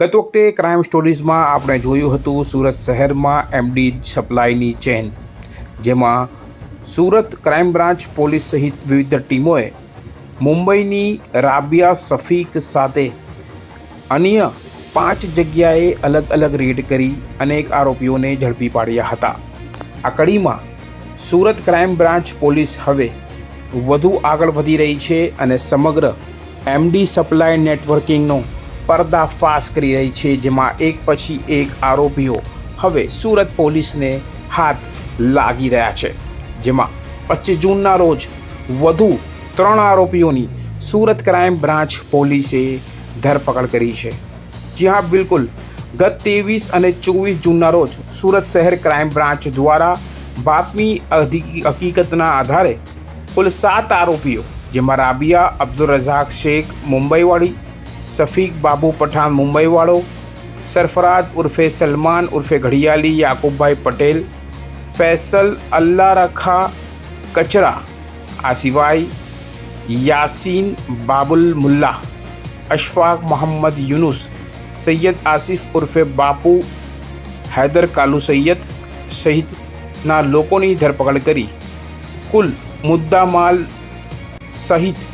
ગત વખતે ક્રાઇમ સ્ટોરીઝમાં આપણે જોયું હતું સુરત શહેરમાં એમડી સપ્લાયની ચેન, જેમાં સુરત ક્રાઇમ બ્રાન્ચ પોલીસ સહિત વિવિધ ટીમોએ મુંબઈની રાબિયા શફીક સાથે અન્ય 5 જગ્યાએ અલગ અલગ રેડ કરી અનેક આરોપીઓને ઝડપી પાડ્યા હતા. આ કડીમાં સુરત ક્રાઇમ બ્રાન્ચ પોલીસ હવે વધુ આગળ વધી રહી છે અને સમગ્ર એમડી સપ્લાય નેટવર્કિંગનો પર્દાફાશ કરી રહી છે, જેમાં એક પછી એક આરોપીઓ હવે સુરત પોલીસને હાથ લાગી રહ્યા છે. જેમાં 25 જૂનના રોજ વધુ 3 આરોપીઓની સુરત ક્રાઇમ બ્રાન્ચ પોલીસે ધરપકડ કરી છે. જી હા, બિલકુલ. ગત 23 અને 24 જૂનના રોજ સુરત શહેર ક્રાઇમ બ્રાન્ચ દ્વારા બાતમી હકીકતના આધારે કુલ 7 આરોપીઓ, જેમાં રાબિયા અબ્દુલ રઝાક શેખ મુંબઈવાળી, શફીક બાબુ પઠાણ મુંબઈવાળો, સરફરાજ ઉર્ફે સલમાન ઉર્ફે ઘડિયાલી યાકુબભાઈ પટેલ, ફૈસલ અલ્લાહ રખા કચરા, આ સિવાય યાસીન બાબુલ મુલ્લા, અશફાક મોહમ્મદ યુનુસ, સૈયદ આસિફ ઉર્ફે બાપુ, હૈદર કાલુ સૈયદ સહિતના લોકોની ધરપકડ કરી કુલ મુદ્દામાલ સહિત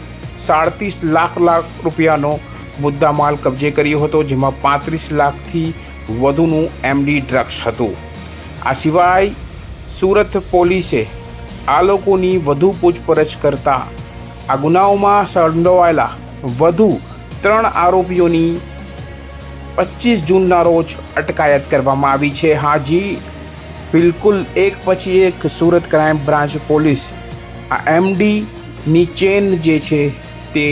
37 લાખ રૂપિયાનો મુદ્દામાલ કબજે કર્યો હતો, જેમાં 35 લાખથી વધુનું એમડી ડ્રગ્સ હતું. આ સિવાય સુરત પોલીસે આ લોકોની વધુ પૂછપરછ કરતા આ ગુનાઓમાં સંડોવાયેલા વધુ 3 આરોપીઓની 25 જૂનના રોજ અટકાયત કરવામાં આવી છે. હાજી, બિલકુલ, એક પછી એક સુરત ક્રાઇમ બ્રાન્ચ પોલીસ આ એમડીની ચેન જે છે તે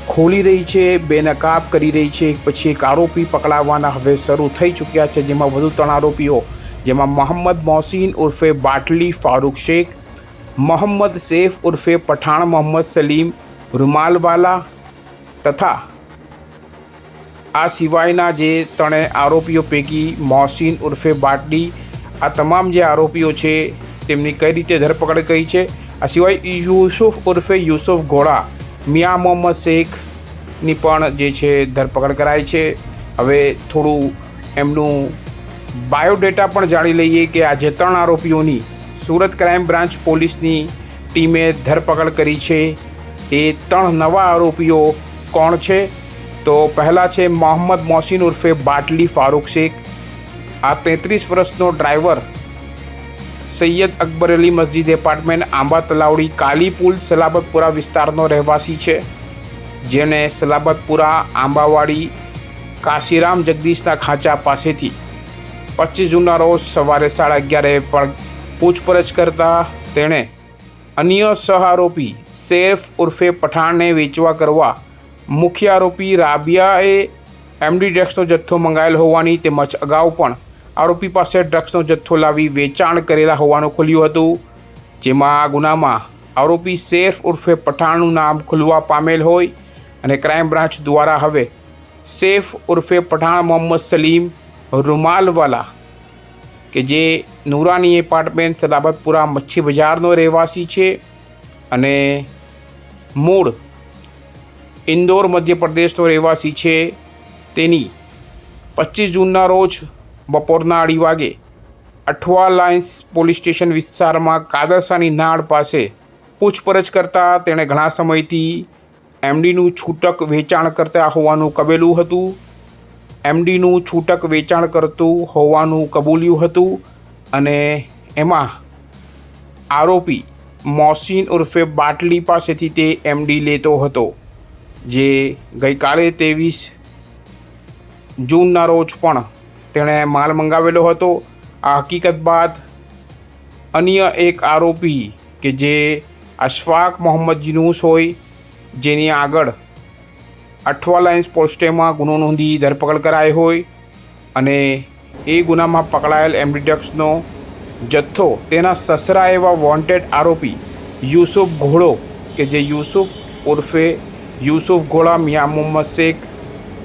ખોલી રહી છે, બેનકાબ કરી રહી છે. એક પછી એક આરોપી પકડાવવાના હવે શરૂ થઈ ચૂક્યા છે, જેમાં વધુ 3 આરોપીઓ, જેમાં મોહમ્મદ મોહસિન ઉર્ફે બાટલી ફારૂક શેખ, મોહમ્મદ સૈફ ઉર્ફે પઠાણ મોહમ્મદ સલીમ રૂમાલવાલા તથા આ સિવાયના જે 3 આરોપીઓ પૈકી મોહસિન ઉર્ફે બાટલી, આ તમામ જે આરોપીઓ છે તેમની કઈ રીતે ધરપકડ કરી છે. આ સિવાય યુસુફ ઉર્ફે યુસુફ ઘોડા, મિયા મોહમ્મદ શેખની પણ જે છે ધરપકડ કરાઈ છે. હવે થોડું એમનું બાયોડેટા પણ જાણી લઈએ કે આ જે 3 આરોપીઓની સુરત ક્રાઇમ બ્રાન્ચ પોલીસની ટીમે ધરપકડ કરી છે એ 3 નવા આરોપીઓ કોણ છે. તો પહેલાં છે મોહમ્મદ મોહસિન ઉર્ફે બાટલી ફારૂક શેખ. આ 33 વર્ષનો ડ્રાઈવર સૈયદ અકબર અલી મસ્જિદ એપાર્ટમેન્ટ, આંબા તલાવડી, કાલીપુલ, સલાબતપુરા વિસ્તારનો રહેવાસી છે, જેને સલાબતપુરા આંબાવાડી કાશીરામ જગદીશના ખાંચા પાસેથી 25 જૂનના રોજ સવારે 11:30 પણ પૂછપરછ કરતા તેણે અન્ય સહ આરોપી સૈફ ઉર્ફે પઠાણને વેચવા કરવા મુખ્ય આરોપી રાબિયાએ એમડી ડ્રગ્સનો જથ્થો મંગાવેલ હોવાની તેમજ અગાઉ પણ આરોપી પાસે ડ્રગ્સનો જથ્થો લાવી વેચાણ કરેલા હોવાનું ખુલ્યું હતું. જેમાં આ ગુનામાં આરોપી સૈફ ઉર્ફે પઠાણનું નામ ખુલવા પામેલ હોય અને ક્રાઇમ બ્રાન્ચ દ્વારા હવે સૈફ ઉર્ફે પઠાણ મોહમ્મદ સલીમ રૂમાલવાલા, કે જે નૂરાની એપાર્ટમેન્ટ સલાબતપુરા મચ્છી બજારનો રહેવાસી છે અને મૂળ ઇન્દોર મધ્યપ્રદેશનો રહેવાસી છે, તેની 25 જૂનના રોજ બપોરના 2:30 વાગે અઠવા લાઇન્સ પોલીસ સ્ટેશન વિસ્તારમાં કાદરસાની નાળ પાસે પૂછપરછ કરતાં તેણે ઘણા સમયથી એમડીનું છૂટક વેચાણ કરતા હોવાનું કબૂલ્યું હતું. એમડીનું છૂટક વેચાણ કરતું હોવાનું કબૂલ્યું હતું અને એમાં આરોપી મોહસિન ઉર્ફે બાટલી પાસેથી તે એમડી લેતો હતો, જે ગઈકાલે 23 જૂનના રોજ પણ તેણે માલ મંગાવેલો હતો. આ હકીકત બાદ અન્ય એક આરોપી કે જે અશફાક મોહમ્મદ યુનુસ હોય, જેની આગળ અઠવા લાઇન્સ પોલીસ સ્ટેશનમાં ગુનો નોંધી ધરપકડ કરાઈ હોય અને એ ગુનામાં પકડાયેલ એમડી ડ્રગ્સનો જથ્થો તેના સસરા એવા વોન્ટેડ આરોપી યુસુફ ઘોડો, કે જે યુસુફ ઉર્ફે યુસુફ ઘોડા મિયા મોહમ્મદ શેખ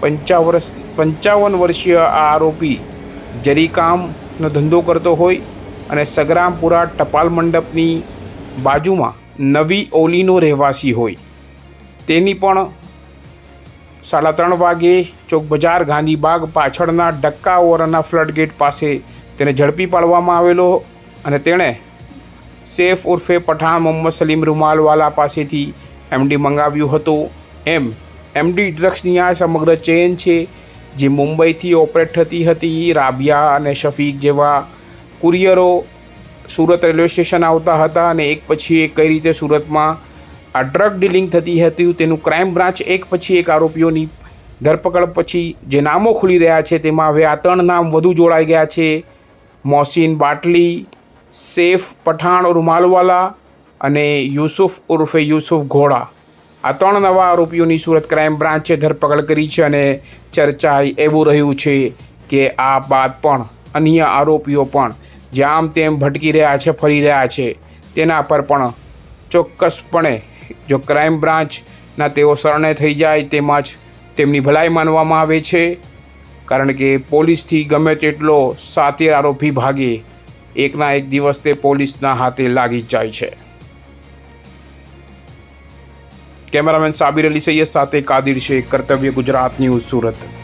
55 વર્ષીય આ આરોપી જરીકામનો ધંધો કરતો હોય અને સગરામપુરા ટપાલ મંડપની બાજુમાં નવી ઓલીનો રહેવાસી હોય. તેની પણ 3:30 વાગે ચોક બજાર ગાંધીબાગ પાછળના ડક્કાઓરના ફ્લડ ગેટ પાસે તેને ઝડપી પાડવામાં આવેલો અને તેણે સૈફ ઉર્ફે પઠાણ મોહમ્મદ સલીમ રૂમાલવાલા પાસેથી એમડી મંગાવ્યું હતું. એમડી ડ્રગ્સની આ સમગ્ર ચેન છે જે મુંબઈથી ઓપરેટ થતી હતી. રાબિયા અને શફીક જેવા કુરિયરો સુરત રેલવે સ્ટેશન આવતા હતા અને એક પછી એક કઈ રીતે સુરતમાં આ ડ્રગ ડીલિંગ થતી હતી તેનું ક્રાઇમ બ્રાન્ચ એક પછી એક આરોપીઓની ધરપકડ પછી જે નામો ખુલી રહ્યા છે તેમાં હવે આ 3 નામ વધુ જોડાઈ ગયા છે. મોહસિન બાટલી, સૈફ પઠાણ રૂમાલવાલા અને યુસુફ ઉર્ફે યુસુફ ઘોડા. આ 3 નવા આરોપીઓની સુરત ક્રાઇમ બ્રાન્ચે ધરપકડ કરી છે અને ચર્ચાએ એવું રહ્યું છે કે આ બાદ પણ અન્ય આરોપીઓ પણ જે આમ તેમ ભટકી રહ્યા છે, ફરી રહ્યા છે, તેના પર પણ ચોક્કસપણે જો ક્રાઇમ બ્રાન્ચના તેઓ શરણે થઈ જાય તેમજ તેમની ભલાઈ માનવામાં આવે છે. કારણ કે પોલીસથી ગમે તેટલો સાતીર આરોપી ભાગે એકના એક દિવસ તે પોલીસના હાથે લાગી જાય છે. કેમેરામેન સાબિર અલી સૈયદ સાથે કાદિર શેખ, કર્તવ્ય ગુજરાત ન્યૂઝ, સુરત.